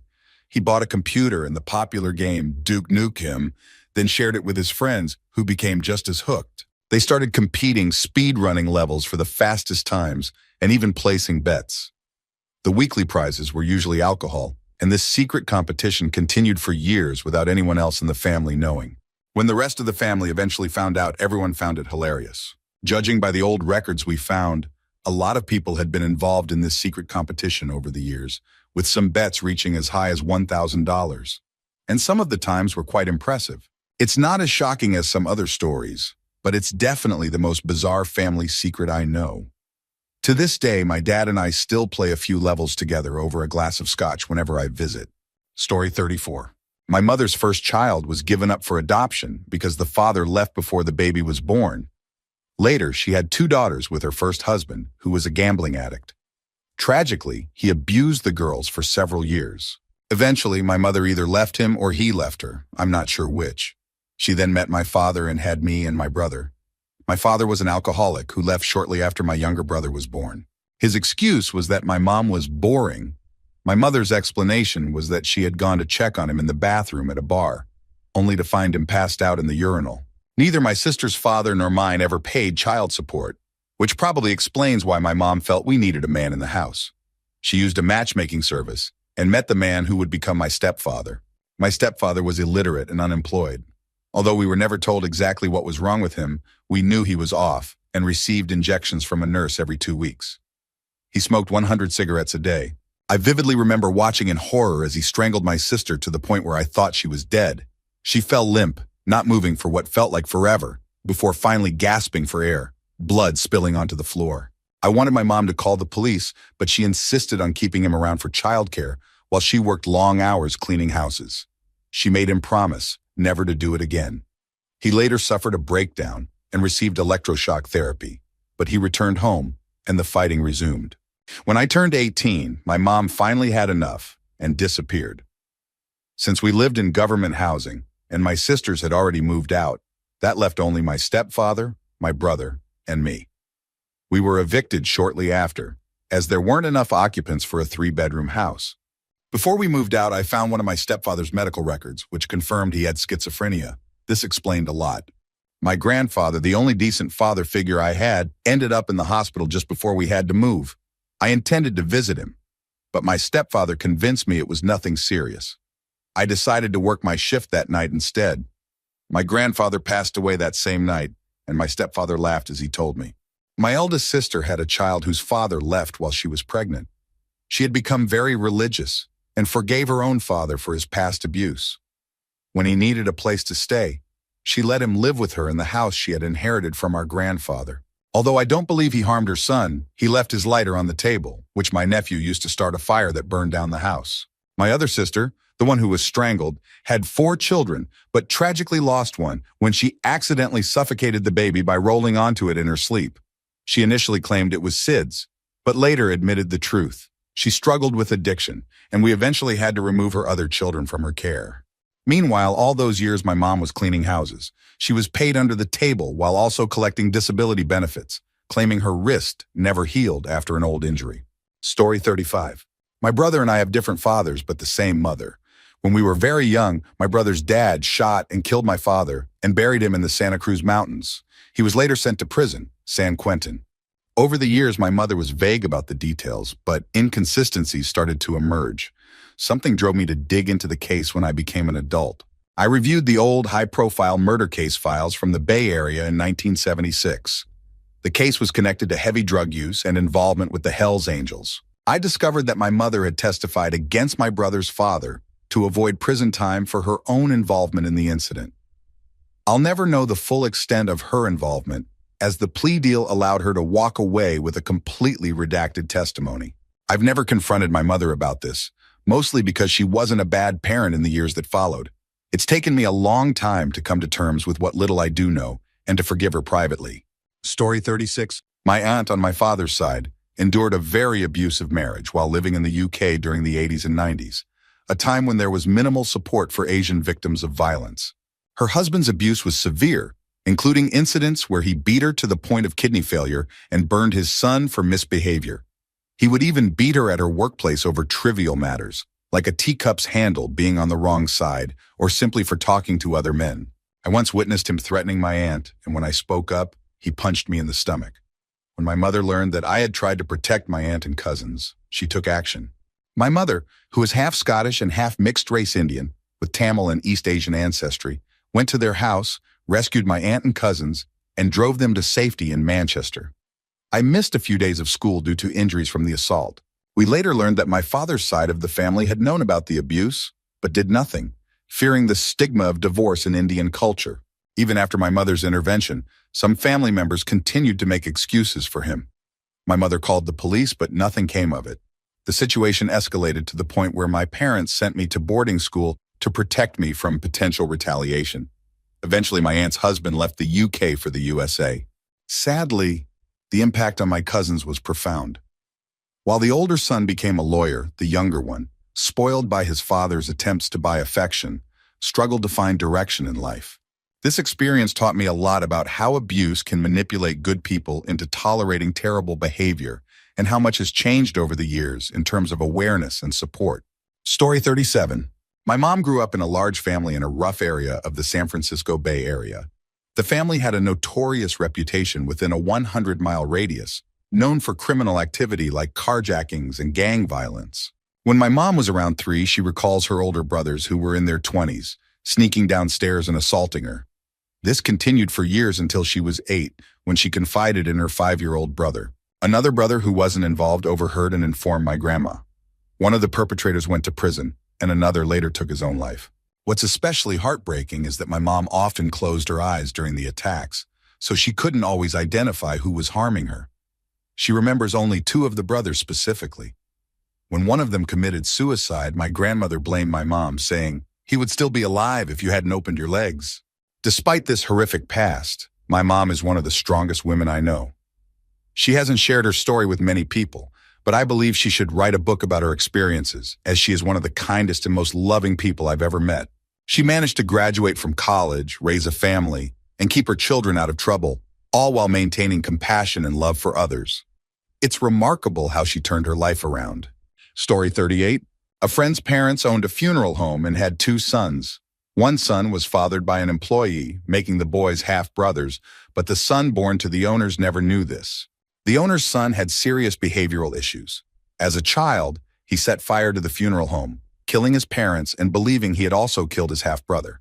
He bought a computer and the popular game Duke Nukem, then shared it with his friends, who became just as hooked. They started competing speed-running levels for the fastest times and even placing bets. The weekly prizes were usually alcohol, and this secret competition continued for years without anyone else in the family knowing. When the rest of the family eventually found out, everyone found it hilarious. Judging by the old records we found, a lot of people had been involved in this secret competition over the years, with some bets reaching as high as $1,000. And some of the times were quite impressive. It's not as shocking as some other stories, but it's definitely the most bizarre family secret I know. To this day, my dad and I still play a few levels together over a glass of scotch whenever I visit. Story 34. My mother's first child was given up for adoption because the father left before the baby was born. Later, she had 2 daughters with her first husband, who was a gambling addict. Tragically, he abused the girls for several years. Eventually, my mother either left him or he left her. I'm not sure which. She then met my father and had me and my brother. My father was an alcoholic who left shortly after my younger brother was born. His excuse was that my mom was boring. My mother's explanation was that she had gone to check on him in the bathroom at a bar, only to find him passed out in the urinal. Neither my sister's father nor mine ever paid child support, which probably explains why my mom felt we needed a man in the house. She used a matchmaking service and met the man who would become my stepfather. My stepfather was illiterate and unemployed. Although we were never told exactly what was wrong with him, we knew he was off and received injections from a nurse every 2 weeks. He smoked 100 cigarettes a day. I vividly remember watching in horror as he strangled my sister to the point where I thought she was dead. She fell limp, not moving for what felt like forever, before finally gasping for air, blood spilling onto the floor. I wanted my mom to call the police, but she insisted on keeping him around for childcare while she worked long hours cleaning houses. She made him promise never to do it again. He later suffered a breakdown and received electroshock therapy, but he returned home and the fighting resumed. When I turned 18, my mom finally had enough and disappeared. Since we lived in government housing and my sisters had already moved out, that left only my stepfather, my brother, and me. We were evicted shortly after, as there weren't enough occupants for a 3-bedroom house. Before we moved out, I found one of my stepfather's medical records, which confirmed he had schizophrenia. This explained a lot. My grandfather, the only decent father figure I had, ended up in the hospital just before we had to move. I intended to visit him, but my stepfather convinced me it was nothing serious. I decided to work my shift that night instead. My grandfather passed away that same night, and my stepfather laughed as he told me. My eldest sister had a child whose father left while she was pregnant. She had become very religious and forgave her own father for his past abuse. When he needed a place to stay, she let him live with her in the house she had inherited from our grandfather. Although I don't believe he harmed her son, he left his lighter on the table, which my nephew used to start a fire that burned down the house. My other sister, the one who was strangled, had 4 children, but tragically lost one when she accidentally suffocated the baby by rolling onto it in her sleep. She initially claimed it was SIDS, but later admitted the truth. She struggled with addiction, and we eventually had to remove her other children from her care. Meanwhile, all those years my mom was cleaning houses. She was paid under the table while also collecting disability benefits, claiming her wrist never healed after an old injury. Story 35. My brother and I have different fathers, but the same mother. When we were very young, my brother's dad shot and killed my father and buried him in the Santa Cruz Mountains. He was later sent to prison, San Quentin. Over the years, my mother was vague about the details, but inconsistencies started to emerge. Something drove me to dig into the case when I became an adult. I reviewed the old high-profile murder case files from the Bay Area in 1976. The case was connected to heavy drug use and involvement with the Hells Angels. I discovered that my mother had testified against my brother's father to avoid prison time for her own involvement in the incident. I'll never know the full extent of her involvement, as the plea deal allowed her to walk away with a completely redacted testimony. I've never confronted my mother about this, mostly because she wasn't a bad parent in the years that followed. It's taken me a long time to come to terms with what little I do know and to forgive her privately. Story 36. My aunt on my father's side endured a very abusive marriage while living in the UK during the 80s and 90s, a time when there was minimal support for Asian victims of violence. Her husband's abuse was severe, including incidents where he beat her to the point of kidney failure and burned his son for misbehavior. He would even beat her at her workplace over trivial matters, like a teacup's handle being on the wrong side, or simply for talking to other men. I once witnessed him threatening my aunt, and when I spoke up, he punched me in the stomach. When my mother learned that I had tried to protect my aunt and cousins, she took action. My mother, who is half Scottish and half mixed-race Indian, with Tamil and East Asian ancestry, went to their house, rescued my aunt and cousins, and drove them to safety in Manchester. I missed a few days of school due to injuries from the assault. We later learned that my father's side of the family had known about the abuse, but did nothing, fearing the stigma of divorce in Indian culture. Even after my mother's intervention, some family members continued to make excuses for him. My mother called the police, but nothing came of it. The situation escalated to the point where my parents sent me to boarding school to protect me from potential retaliation. Eventually, my aunt's husband left the UK for the USA. Sadly, the impact on my cousins was profound. While the older son became a lawyer, the younger one, spoiled by his father's attempts to buy affection, struggled to find direction in life. This experience taught me a lot about how abuse can manipulate good people into tolerating terrible behavior and how much has changed over the years in terms of awareness and support. Story 37. My mom grew up in a large family in a rough area of the San Francisco Bay Area. The family had a notorious reputation within a 100-mile radius, known for criminal activity like carjackings and gang violence. When my mom was around 3, she recalls her older brothers who were in their 20s, sneaking downstairs and assaulting her. This continued for years until she was 8, when she confided in her 5-year-old brother. Another brother who wasn't involved overheard and informed my grandma. One of the perpetrators went to prison, and another later took his own life. What's especially heartbreaking is that my mom often closed her eyes during the attacks, so she couldn't always identify who was harming her. She remembers only 2 of the brothers specifically. When one of them committed suicide, my grandmother blamed my mom, saying, "He would still be alive if you hadn't opened your legs." Despite this horrific past, my mom is one of the strongest women I know. She hasn't shared her story with many people, but I believe she should write a book about her experiences, as she is one of the kindest and most loving people I've ever met. She managed to graduate from college, raise a family, and keep her children out of trouble, all while maintaining compassion and love for others. It's remarkable how she turned her life around. Story 38. A friend's parents owned a funeral home and had 2 sons. One son was fathered by an employee, making the boys half-brothers, but the son born to the owners never knew this. The owner's son had serious behavioral issues. As a child, he set fire to the funeral home, killing his parents and believing he had also killed his half-brother.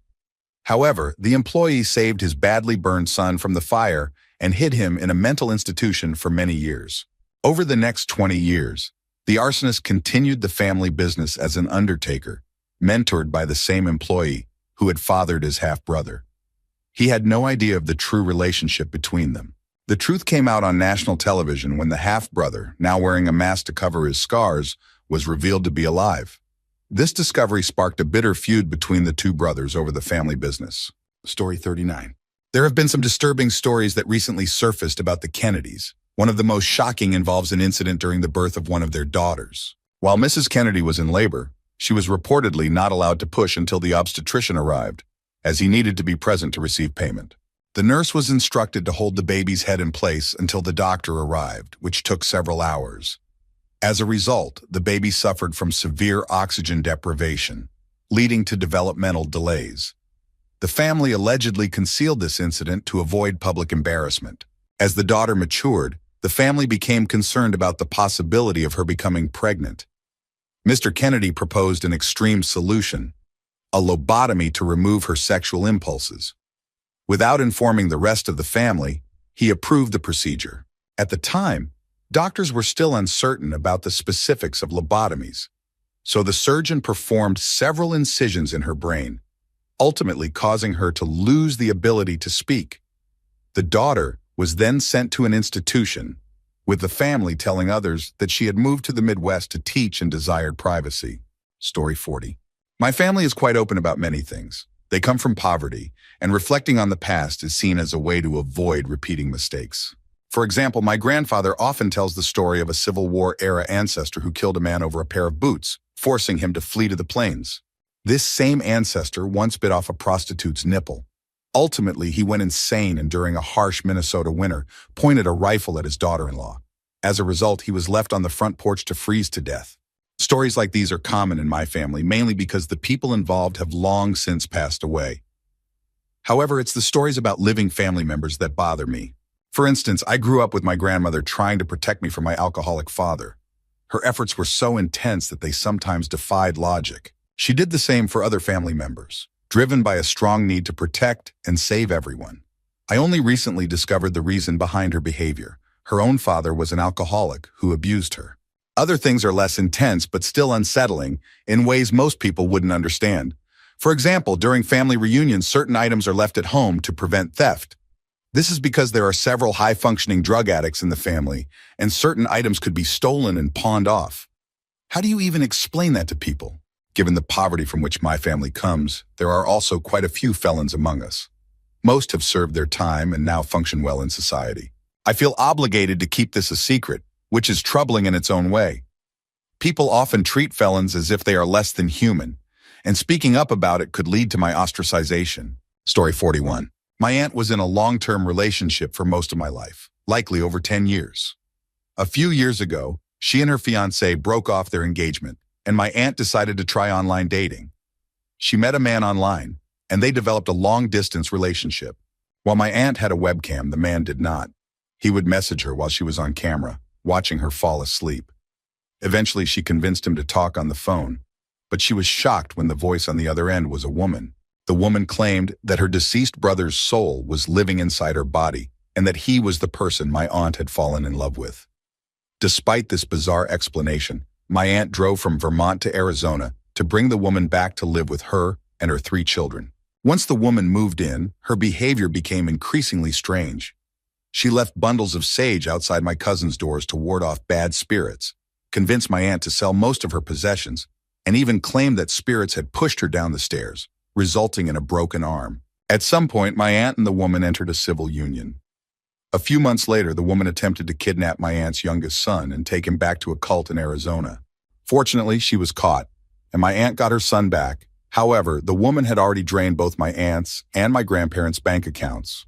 However, the employee saved his badly burned son from the fire and hid him in a mental institution for many years. Over the next 20 years, the arsonist continued the family business as an undertaker, mentored by the same employee who had fathered his half-brother. He had no idea of the true relationship between them. The truth came out on national television when the half-brother, now wearing a mask to cover his scars, was revealed to be alive. This discovery sparked a bitter feud between the two brothers over the family business. Story 39. There have been some disturbing stories that recently surfaced about the Kennedys. One of the most shocking involves an incident during the birth of one of their daughters. While Mrs. Kennedy was in labor, she was reportedly not allowed to push until the obstetrician arrived, as he needed to be present to receive payment. The nurse was instructed to hold the baby's head in place until the doctor arrived, which took several hours. As a result, the baby suffered from severe oxygen deprivation, leading to developmental delays. The family allegedly concealed this incident to avoid public embarrassment. As the daughter matured, the family became concerned about the possibility of her becoming pregnant. Mr. Kennedy proposed an extreme solution, a lobotomy to remove her sexual impulses. Without informing the rest of the family, he approved the procedure. At the time, doctors were still uncertain about the specifics of lobotomies, so the surgeon performed several incisions in her brain, ultimately causing her to lose the ability to speak. The daughter was then sent to an institution, with the family telling others that she had moved to the Midwest to teach and desired privacy. Story 40. My family is quite open about many things. They come from poverty, and reflecting on the past is seen as a way to avoid repeating mistakes. For example, my grandfather often tells the story of a Civil War-era ancestor who killed a man over a pair of boots, forcing him to flee to the plains. This same ancestor once bit off a prostitute's nipple. Ultimately, he went insane and during a harsh Minnesota winter, pointed a rifle at his daughter-in-law. As a result, he was left on the front porch to freeze to death. Stories like these are common in my family, mainly because the people involved have long since passed away. However, it's the stories about living family members that bother me. For instance, I grew up with my grandmother trying to protect me from my alcoholic father. Her efforts were so intense that they sometimes defied logic. She did the same for other family members, driven by a strong need to protect and save everyone. I only recently discovered the reason behind her behavior. Her own father was an alcoholic who abused her. Other things are less intense but still unsettling in ways most people wouldn't understand. For example, during family reunions, certain items are left at home to prevent theft. This is because there are several high-functioning drug addicts in the family, and certain items could be stolen and pawned off. How do you even explain that to people? Given the poverty from which my family comes, there are also quite a few felons among us. Most have served their time and now function well in society. I feel obligated to keep this a secret, which is troubling in its own way. People often treat felons as if they are less than human, and speaking up about it could lead to my ostracization. Story 41. My aunt was in a long-term relationship for most of my life, likely over 10 years. A few years ago, she and her fiancé broke off their engagement, and my aunt decided to try online dating. She met a man online, and they developed a long-distance relationship. While my aunt had a webcam, the man did not. He would message her while she was on camera, watching her fall asleep. Eventually, she convinced him to talk on the phone, but she was shocked when the voice on the other end was a woman. The woman claimed that her deceased brother's soul was living inside her body and that he was the person my aunt had fallen in love with. Despite this bizarre explanation, my aunt drove from Vermont to Arizona to bring the woman back to live with her and her 3 children. Once the woman moved in, her behavior became increasingly strange. She left bundles of sage outside my cousin's doors to ward off bad spirits, convinced my aunt to sell most of her possessions, and even claimed that spirits had pushed her down the stairs, resulting in a broken arm. At some point, my aunt and the woman entered a civil union. A few months later, the woman attempted to kidnap my aunt's youngest son and take him back to a cult in Arizona. Fortunately, she was caught, and my aunt got her son back. However, the woman had already drained both my aunt's and my grandparents' bank accounts.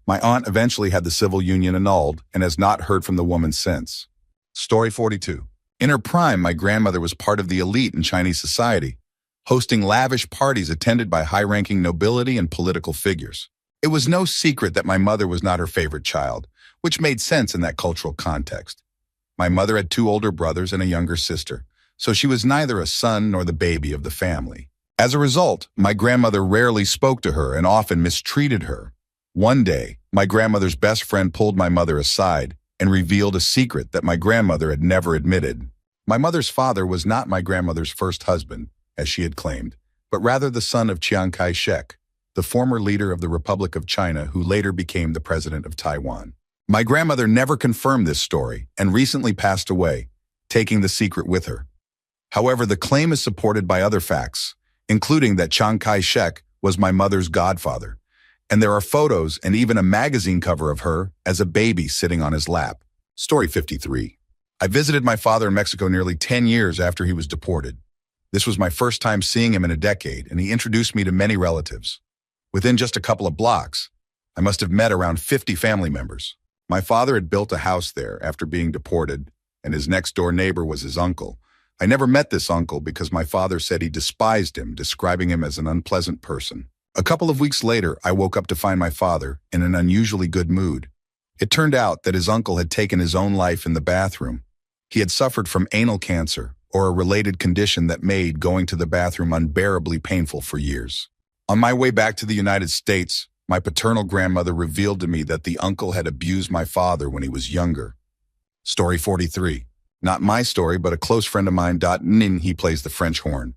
My aunt eventually had the civil union annulled and has not heard from the woman since. Story 42. In her prime, my grandmother was part of the elite in Chinese society. hosting lavish parties attended by high-ranking nobility and political figures. It was no secret that my mother was not her favorite child, which made sense in that cultural context. My mother had two older brothers and a younger sister, so she was neither a son nor the baby of the family. As a result, my grandmother rarely spoke to her and often mistreated her. One day, my grandmother's best friend pulled my mother aside and revealed a secret that my grandmother had never admitted. My mother's father was not my grandmother's first husband, as she had claimed, but rather the son of Chiang Kai-shek, the former leader of the Republic of China who later became the president of Taiwan. My grandmother never confirmed this story and recently passed away, taking the secret with her. However, the claim is supported by other facts, including that Chiang Kai-shek was my mother's godfather, and there are photos and even a magazine cover of her as a baby sitting on his lap. Story 53. I visited my father in Mexico nearly 10 years after he was deported. This was my first time seeing him in a decade, and he introduced me to many relatives. Within just a couple of blocks, I must have met around 50 family members. My father had built a house there after being deported, and his next-door neighbor was his uncle. I never met this uncle because my father said he despised him, describing him as an unpleasant person. A couple of weeks later, I woke up to find my father in an unusually good mood. It turned out that his uncle had taken his own life in the bathroom. He had suffered from anal cancer, or a related condition that made going to the bathroom unbearably painful for years. On my way back to the United States, my paternal grandmother revealed to me that the uncle had abused my father when he was younger. Story 43. Not my story, but a close friend of mine. He plays the French horn.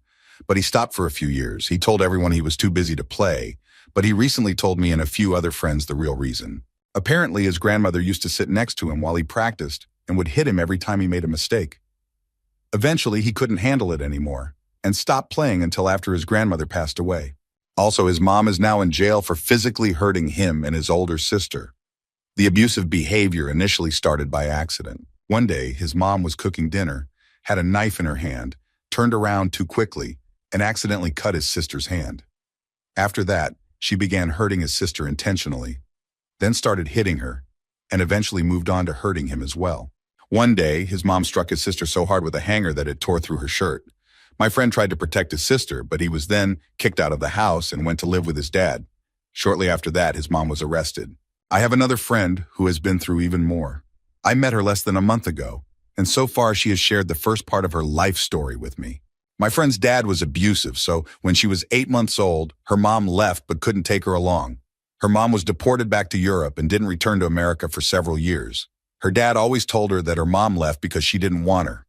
But he stopped for a few years. He told everyone he was too busy to play, but he recently told me and a few other friends the real reason. Apparently, his grandmother used to sit next to him while he practiced and would hit him every time he made a mistake. Eventually, he couldn't handle it anymore and stopped playing until after his grandmother passed away. Also, his mom is now in jail for physically hurting him and his older sister. The abusive behavior initially started by accident. One day, his mom was cooking dinner, had a knife in her hand, turned around too quickly, and accidentally cut his sister's hand. After that, she began hurting his sister intentionally, then started hitting her, and eventually moved on to hurting him as well. One day, his mom struck his sister so hard with a hanger that it tore through her shirt. My friend tried to protect his sister, but he was then kicked out of the house and went to live with his dad. Shortly after that, his mom was arrested. I have another friend who has been through even more. I met her less than a month ago, and so far she has shared the first part of her life story with me. My friend's dad was abusive, so when she was 8 months old, her mom left but couldn't take her along. Her mom was deported back to Europe and didn't return to America for several years. Her dad always told her that her mom left because she didn't want her.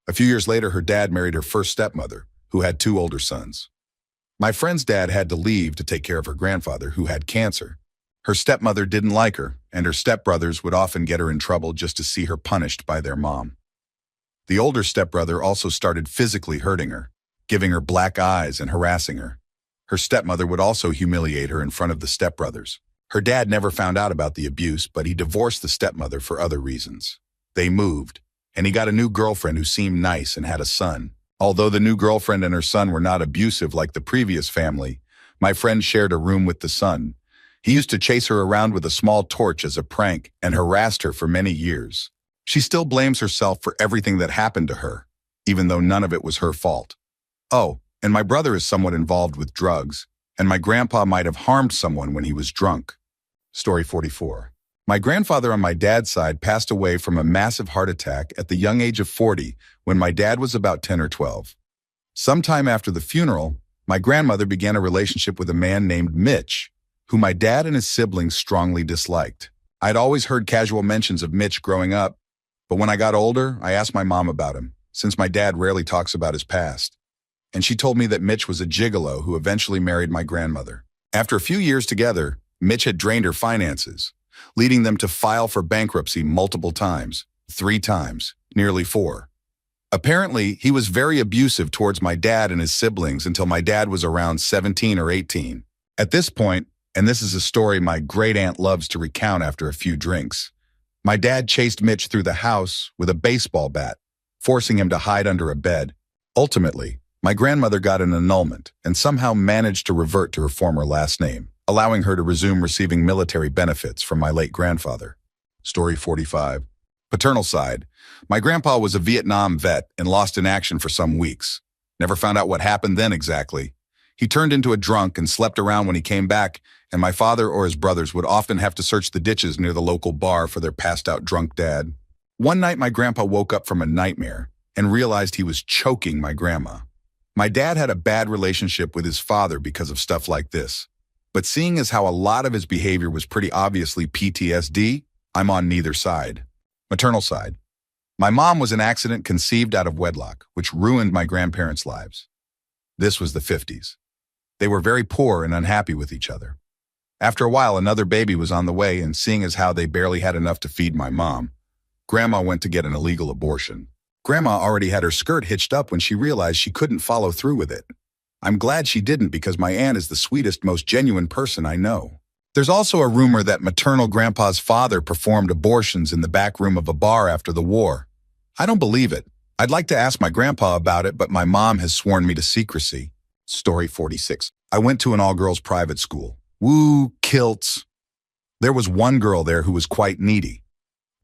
A few years later, her dad married her first stepmother, who had 2 older sons. My friend's dad had to leave to take care of her grandfather, who had cancer. Her stepmother didn't like her, and her stepbrothers would often get her in trouble just to see her punished by their mom. The older stepbrother also started physically hurting her, giving her black eyes and harassing her. Her stepmother would also humiliate her in front of the stepbrothers. Her dad never found out about the abuse, but he divorced the stepmother for other reasons. They moved, and he got a new girlfriend who seemed nice and had a son. Although the new girlfriend and her son were not abusive like the previous family, my friend shared a room with the son. He used to chase her around with a small torch as a prank and harassed her for many years. She still blames herself for everything that happened to her, even though none of it was her fault. Oh, and my brother is somewhat involved with drugs, and my grandpa might have harmed someone when he was drunk. Story 44. My grandfather on my dad's side passed away from a massive heart attack at the young age of 40 when my dad was about 10 or 12. Sometime after the funeral, my grandmother began a relationship with a man named Mitch, who my dad and his siblings strongly disliked. I'd always heard casual mentions of Mitch growing up, but when I got older, I asked my mom about him, since my dad rarely talks about his past. And she told me that Mitch was a gigolo who eventually married my grandmother. After a few years together, Mitch had drained her finances, leading them to file for bankruptcy multiple times, 3 times, nearly 4. Apparently, he was very abusive towards my dad and his siblings until my dad was around 17 or 18. At this point, and this is a story my great-aunt loves to recount after a few drinks, my dad chased Mitch through the house with a baseball bat, forcing him to hide under a bed. Ultimately, my grandmother got an annulment and somehow managed to revert to her former last name, allowing her to resume receiving military benefits from my late grandfather. Story 45. Paternal side. My grandpa was a Vietnam vet and lost in action for some weeks. Never found out what happened then exactly. He turned into a drunk and slept around when he came back, and my father or his brothers would often have to search the ditches near the local bar for their passed-out drunk dad. One night my grandpa woke up from a nightmare and realized he was choking my grandma. My dad had a bad relationship with his father because of stuff like this. But seeing as how a lot of his behavior was pretty obviously PTSD, I'm on neither side. Maternal side. My mom was an accident conceived out of wedlock, which ruined my grandparents' lives. This was the 50s. They were very poor and unhappy with each other. After a while, another baby was on the way, and seeing as how they barely had enough to feed my mom, Grandma went to get an illegal abortion. Grandma already had her skirt hitched up when she realized she couldn't follow through with it. I'm glad she didn't because my aunt is the sweetest, most genuine person I know. There's also a rumor that maternal grandpa's father performed abortions in the back room of a bar after the war. I don't believe it. I'd like to ask my grandpa about it, but my mom has sworn me to secrecy. Story 46. I went to an all-girls private school. Woo, kilts. There was one girl there who was quite needy.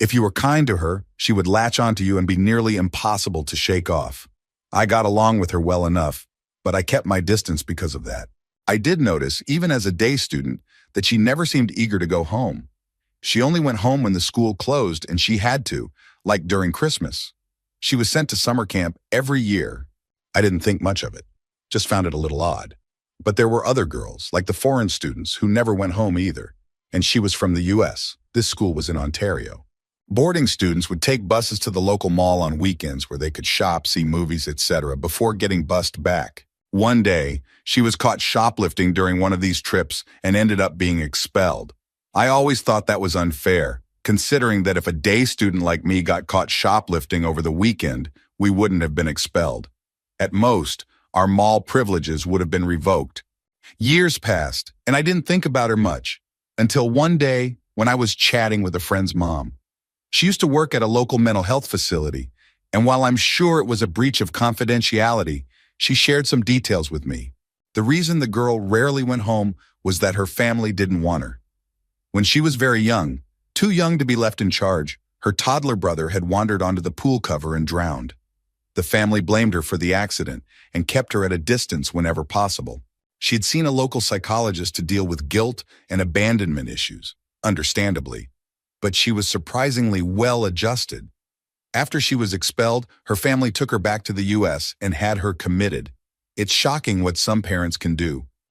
If you were kind to her, she would latch onto you and be nearly impossible to shake off. I got along with her well enough, but I kept my distance because of that. I did notice, even as a day student, that she never seemed eager to go home. She only went home when the school closed, and she had to, like during Christmas. She was sent to summer camp every year. I didn't think much of it, just found it a little odd. But there were other girls, like the foreign students, who never went home either. And she was from the US. This school was in Ontario. Boarding students would take buses to the local mall on weekends where they could shop, see movies, etc. before getting bussed back. One day, she was caught shoplifting during one of these trips and ended up being expelled. I always thought that was unfair, considering that if a day student like me got caught shoplifting over the weekend, we wouldn't have been expelled. At most, our mall privileges would have been revoked. Years passed, and I didn't think about her much, until one day when I was chatting with a friend's mom. She used to work at a local mental health facility, and while I'm sure it was a breach of confidentiality, she shared some details with me. The reason the girl rarely went home was that her family didn't want her. When she was very young, too young to be left in charge, her toddler brother had wandered onto the pool cover and drowned. The family blamed her for the accident and kept her at a distance whenever possible. She had seen a local psychologist to deal with guilt and abandonment issues, understandably, but she was surprisingly well adjusted. After she was expelled, her family took her back to the US and had her committed. It's shocking what some parents can do.